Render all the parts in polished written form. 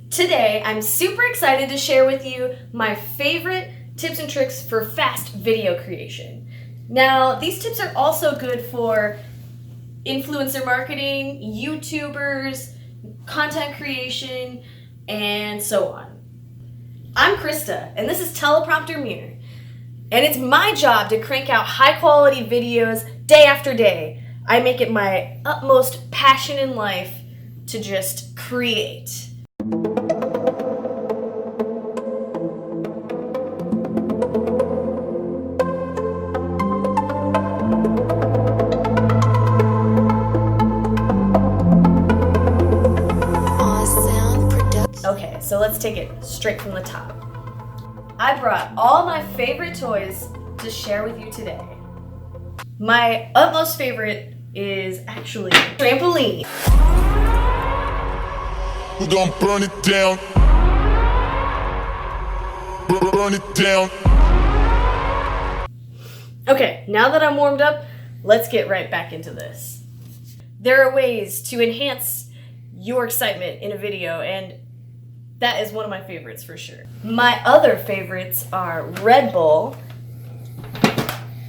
Today, I'm super excited to share with you my favorite tips and tricks for fast video creation. Now, these tips are also good for influencer marketing, YouTubers, content creation, and so on. I'm Krista, and this is Teleprompter Mirror. And it's my job to crank out high-quality videos day after day. I make it my utmost passion in life to just create. Okay, so let's take it straight from the top. I brought all my favorite toys to share with you today. My utmost favorite is actually a trampoline. We're gonna burn it down. Burn it down. Okay, now that I'm warmed up, let's get right back into this. There are ways to enhance your excitement in a video, and that is one of my favorites for sure. My other favorites are Red Bull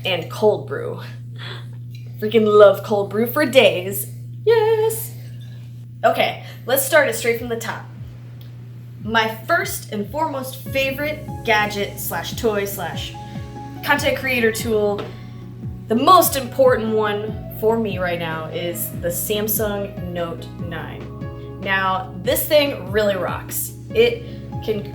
and cold brew. Freaking love cold brew for days. Yes! Okay, let's start it straight from the top. My first and foremost favorite gadget slash toy slash content creator tool, the most important one for me right now is the Samsung Note 9. Now, this thing really rocks. It can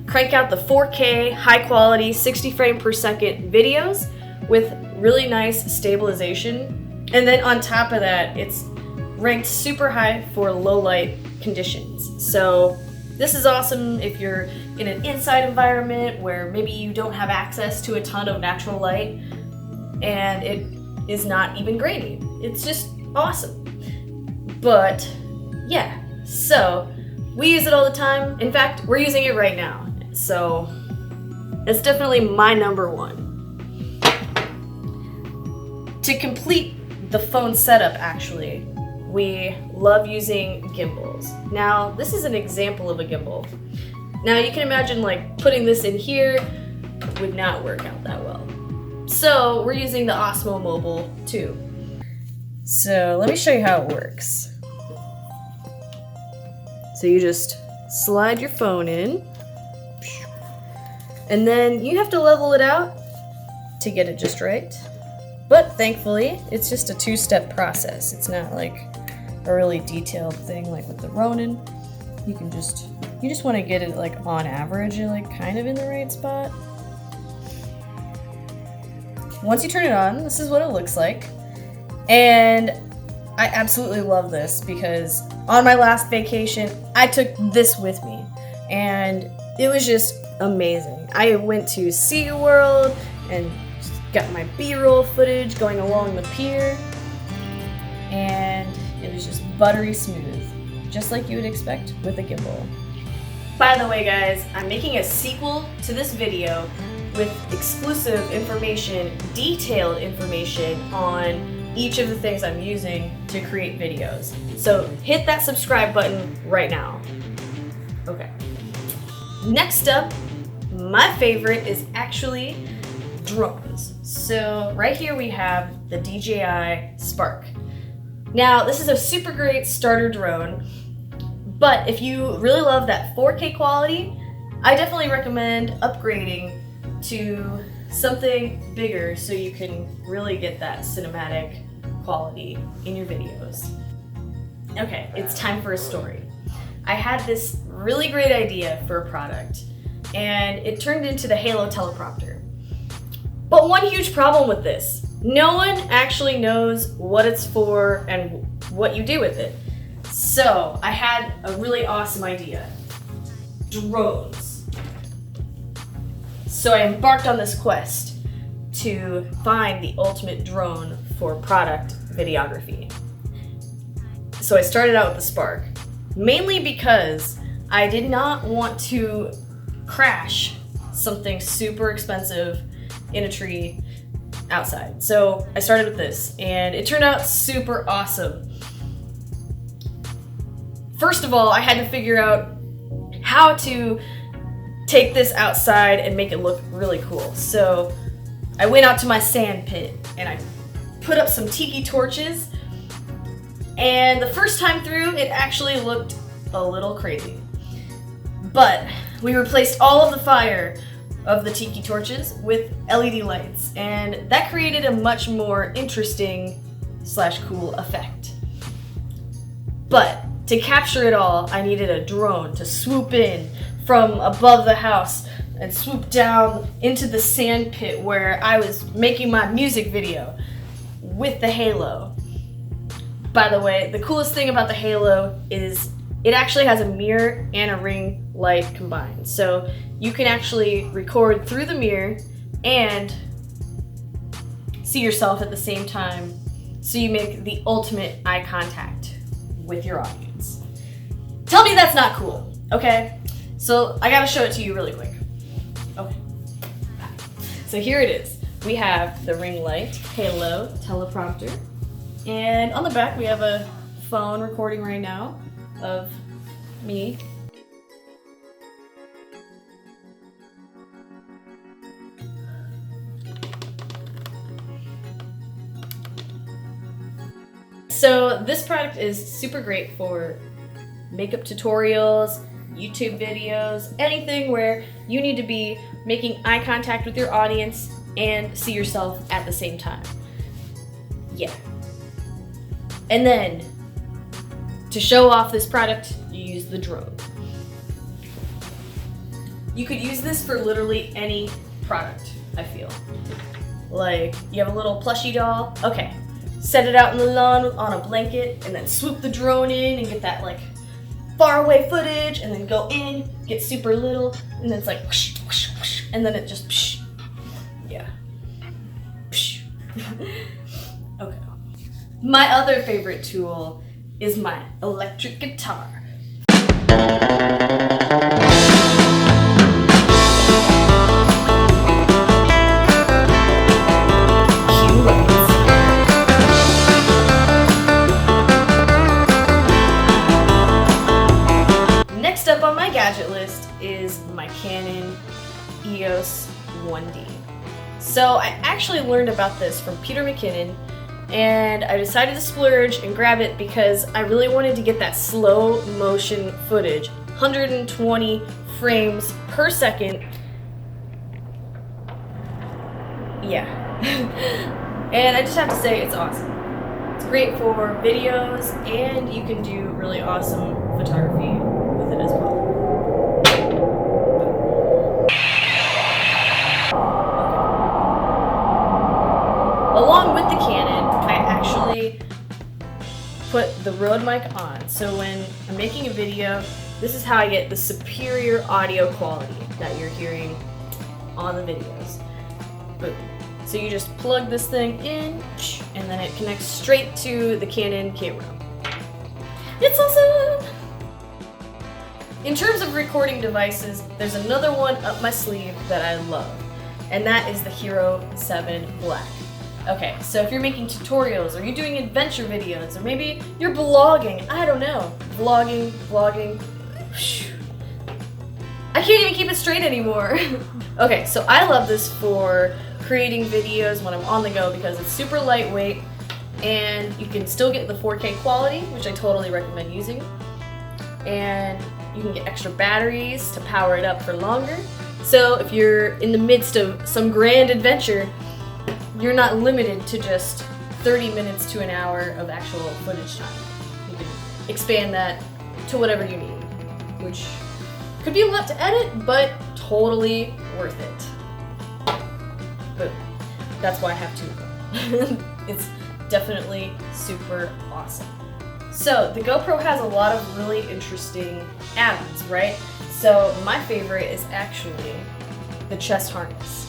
crank out the 4K, high quality, 60 frame per second videos with really nice stabilization. And then on top of that, it's ranked super high for low light conditions. So this is awesome if you're in an inside environment where maybe you don't have access to a ton of natural light and it is not even grainy. It's just awesome. But yeah, so we use it all the time. In fact, we're using it right now. So it's definitely my number one. To complete the phone setup, actually, we love using gimbals. Now, this is an example of a gimbal. Now, you can imagine like putting this in here would not work out that well. So we're using the Osmo Mobile 2. So let me show you how it works. So you just slide your phone in, and then you have to level it out to get it just right. But thankfully, it's just a two-step process. It's not like a really detailed thing like with the Ronin. You just want to get it like on average, like kind of in the right spot. Once you turn it on, this is what it looks like. And I absolutely love this because on my last vacation, I took this with me and it was just amazing. I went to SeaWorld and got my B-roll footage going along the pier and it was just buttery smooth, just like you would expect with a gimbal. By the way, guys, I'm making a sequel to this video with exclusive information, detailed information on each of the things I'm using to create videos. So hit that subscribe button right now. Okay. Next up, my favorite is actually drones. So right here we have the DJI Spark. Now this is a super great starter drone, but if you really love that 4K quality, I definitely recommend upgrading to something bigger so you can really get that cinematic quality in your videos. Okay, it's time for a story. I had this really great idea for a product and it turned into the Halo Teleprompter. But one huge problem with this, no one actually knows what it's for and what you do with it. So I had a really awesome idea. Drones. So I embarked on this quest to find the ultimate drone for product videography. So I started out with the Spark, mainly because I did not want to crash something super expensive in a tree outside. So I started with this and it turned out super awesome. First of all, I had to figure out how to take this outside and make it look really cool. So I went out to my sand pit and I put up some tiki torches, and the first time through it actually looked a little crazy. But we replaced all of the fire of the tiki torches with LED lights, and that created a much more interesting / cool effect. But to capture it all, I needed a drone to swoop in from above the house and swoop down into the sand pit where I was making my music video with the halo. By the way, the coolest thing about the halo is it actually has a mirror and a ring light combined. So you can actually record through the mirror and see yourself at the same time. So you make the ultimate eye contact with your audience. Tell me that's not cool, okay? So I gotta show it to you really quick. Okay. So here it is. We have the ring light, halo, teleprompter, and on the back we have a phone recording right now of me. So this product is super great for makeup tutorials, YouTube videos, anything where you need to be making eye contact with your audience and see yourself at the same time. Yeah. And then, to show off this product, you use the drone. You could use this for literally any product, I feel. Like, you have a little plushie doll, okay. Set it out in the lawn on a blanket, and then swoop the drone in and get that like far away footage, and then go in, get super little, and then it's like whoosh, whoosh, whoosh, and then it just psh. Yeah. Psh. Okay. My other favorite tool is my electric guitar. Cue lights. Next up on my gadget list is my Canon EOS 1D. So I actually learned about this from Peter McKinnon, and I decided to splurge and grab it because I really wanted to get that slow motion footage, 120 frames per second. Yeah. And I just have to say it's awesome. It's great for videos, and you can do really awesome photography with it as well. Along with the Canon, I actually put the Rode mic on. So when I'm making a video, this is how I get the superior audio quality that you're hearing on the videos. Boom. So you just plug this thing in, and then it connects straight to the Canon camera. It's awesome! In terms of recording devices, there's another one up my sleeve that I love, and that is the Hero 7 Black. Okay, so if you're making tutorials, or you're doing adventure videos, or maybe you're blogging, I don't know, vlogging, I can't even keep it straight anymore. Okay, so I love this for creating videos when I'm on the go because it's super lightweight, and you can still get the 4K quality, which I totally recommend using, and you can get extra batteries to power it up for longer. So if you're in the midst of some grand adventure, you're not limited to just 30 minutes to an hour of actual footage time. You can expand that to whatever you need, which could be a lot to edit, but totally worth it. Boom. That's why I have two. It's definitely super awesome. So the GoPro has a lot of really interesting add-ons, right? So my favorite is actually the chest harness.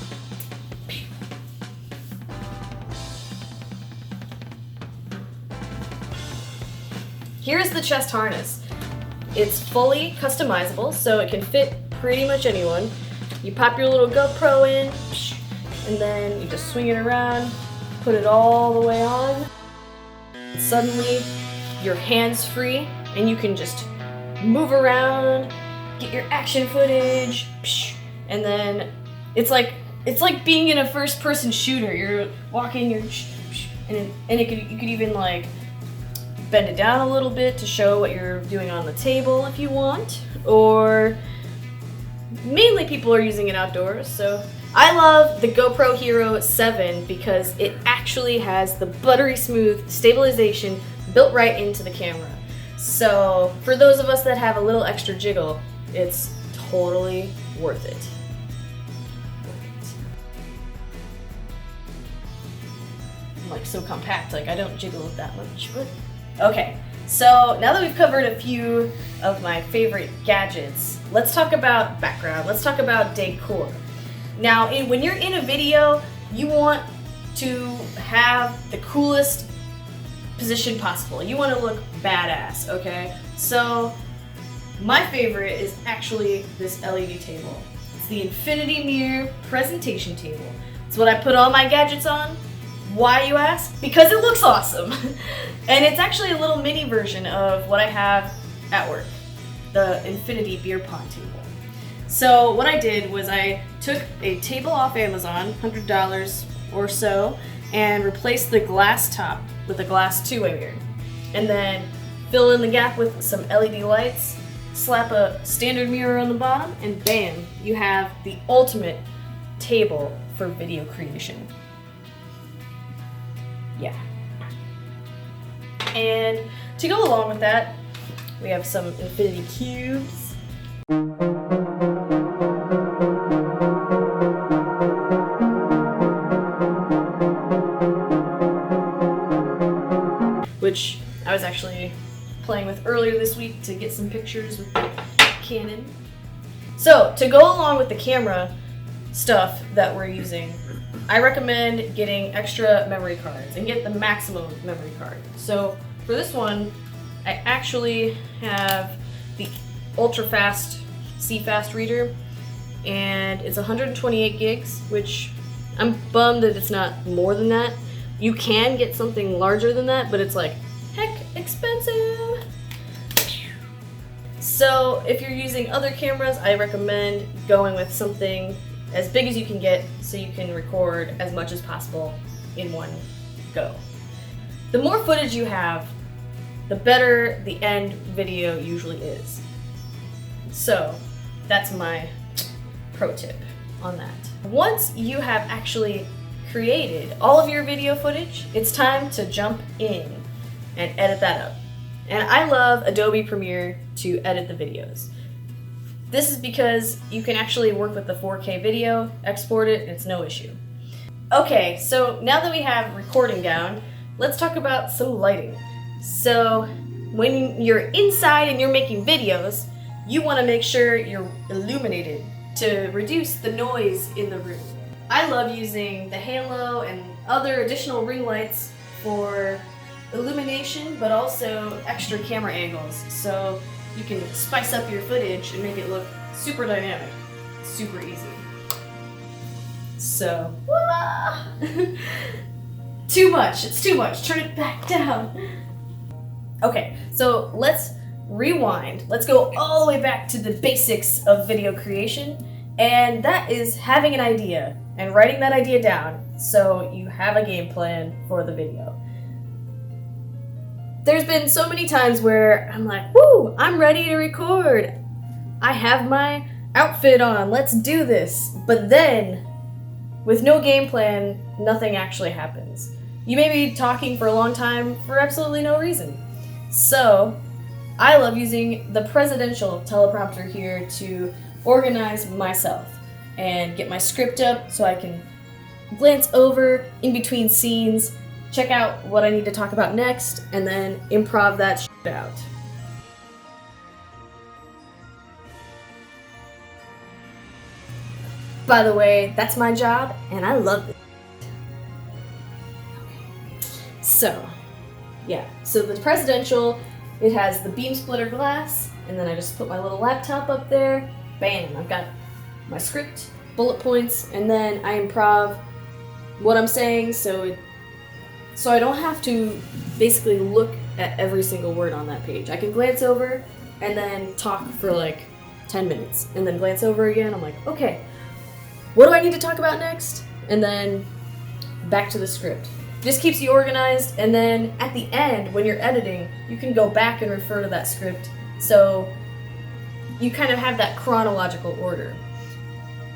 Here's the chest harness. It's fully customizable, so it can fit pretty much anyone. You pop your little GoPro in, and then you just swing it around, put it all the way on. Suddenly, your hands free, and you can just move around, get your action footage, and then it's like being in a first-person shooter. You're walking, and you could even like bend it down a little bit to show what you're doing on the table if you want, or mainly people are using it outdoors. So I love the GoPro Hero 7 because it actually has the buttery smooth stabilization built right into the camera. So for those of us that have a little extra jiggle, it's totally worth it. I'm like so compact, like I don't jiggle it that much, but okay. So now that we've covered a few of my favorite gadgets, let's talk about background. Let's talk about decor. Now, when you're in a video, you want to have the coolest position possible. You want to look badass, okay? So my favorite is actually this LED table. It's the Infinity Mirror presentation table. It's what I put all my gadgets on. Why, you ask? Because it looks awesome. And it's actually a little mini version of what I have at work, the Infinity Beer Pong table. So what I did was I took a table off Amazon, $100 or so, and replaced the glass top with a glass two-way mirror. And then fill in the gap with some LED lights, slap a standard mirror on the bottom, and bam, you have the ultimate table for video creation. Yeah. And to go along with that, we have some infinity cubes. Which I was actually playing with earlier this week to get some pictures with Canon. So, to go along with the camera stuff that we're using, I recommend getting extra memory cards and get the maximum memory card. So for this one, I actually have the ultra fast CFast reader, and it's 128 gigs, which I'm bummed that it's not more than that. You can get something larger than that, but it's like heck expensive. So if you're using other cameras, I recommend going with something as big as you can get so you can record as much as possible in one go. The more footage you have, the better the end video usually is. So that's my pro tip on that. Once you have actually created all of your video footage, it's time to jump in and edit that up. And I love Adobe Premiere to edit the videos. This is because you can actually work with the 4K video, export it, and it's no issue. Okay, so now that we have recording down, let's talk about some lighting. So when you're inside and you're making videos, you want to make sure you're illuminated to reduce the noise in the room. I love using the halo and other additional ring lights for illumination, but also extra camera angles, so you can spice up your footage and make it look super dynamic, super easy. So, too much, it's too much, turn it back down. Okay, so let's rewind. Let's go all the way back to the basics of video creation, and that is having an idea and writing that idea down so you have a game plan for the video. There's been so many times where I'm like, woo, I'm ready to record. I have my outfit on, let's do this. But then, with no game plan, nothing actually happens. You may be talking for a long time for absolutely no reason. So, I love using the presidential teleprompter here to organize myself and get my script up so I can glance over in between scenes, check out what I need to talk about next, and then improv that shit out. By the way, that's my job, and I love it. So, yeah. So the presidential, it has the beam splitter glass, and then I just put my little laptop up there. Bam! I've got my script, bullet points, and then I improv what I'm saying, so I don't have to basically look at every single word on that page. I can glance over and then talk for like 10 minutes, and then glance over again. I'm like, okay, what do I need to talk about next? And then back to the script. Just keeps you organized, and then at the end, when you're editing, you can go back and refer to that script. So you kind of have that chronological order,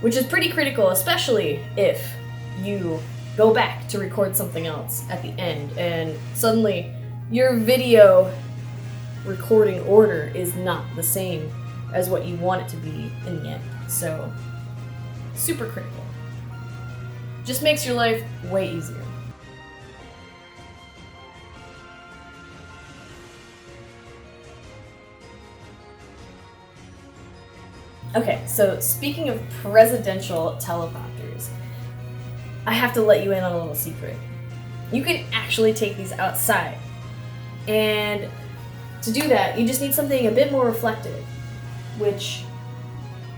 which is pretty critical, especially if you go back to record something else at the end, and suddenly your video recording order is not the same as what you want it to be in the end. So, super critical. Just makes your life way easier. Okay, so speaking of presidential teleprompters, I have to let you in on a little secret. You can actually take these outside. And to do that, you just need something a bit more reflective, which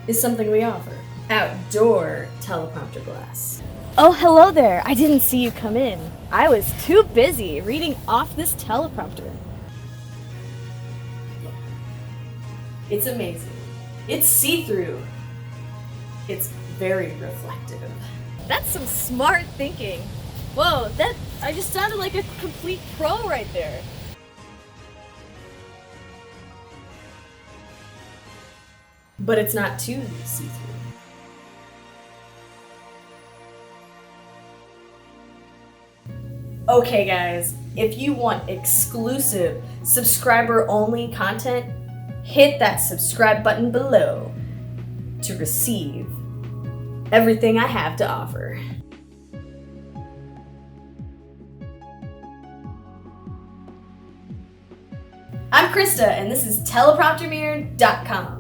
is something we offer. Outdoor teleprompter glass. Oh, hello there. I didn't see you come in. I was too busy reading off this teleprompter. It's amazing. It's see-through. It's very reflective. That's some smart thinking. Whoa, I just sounded like a complete pro right there. But it's not too see-through. Okay guys, if you want exclusive subscriber-only content, hit that subscribe button below to receive everything I have to offer. I'm Krista, and this is telepromptermirror.com.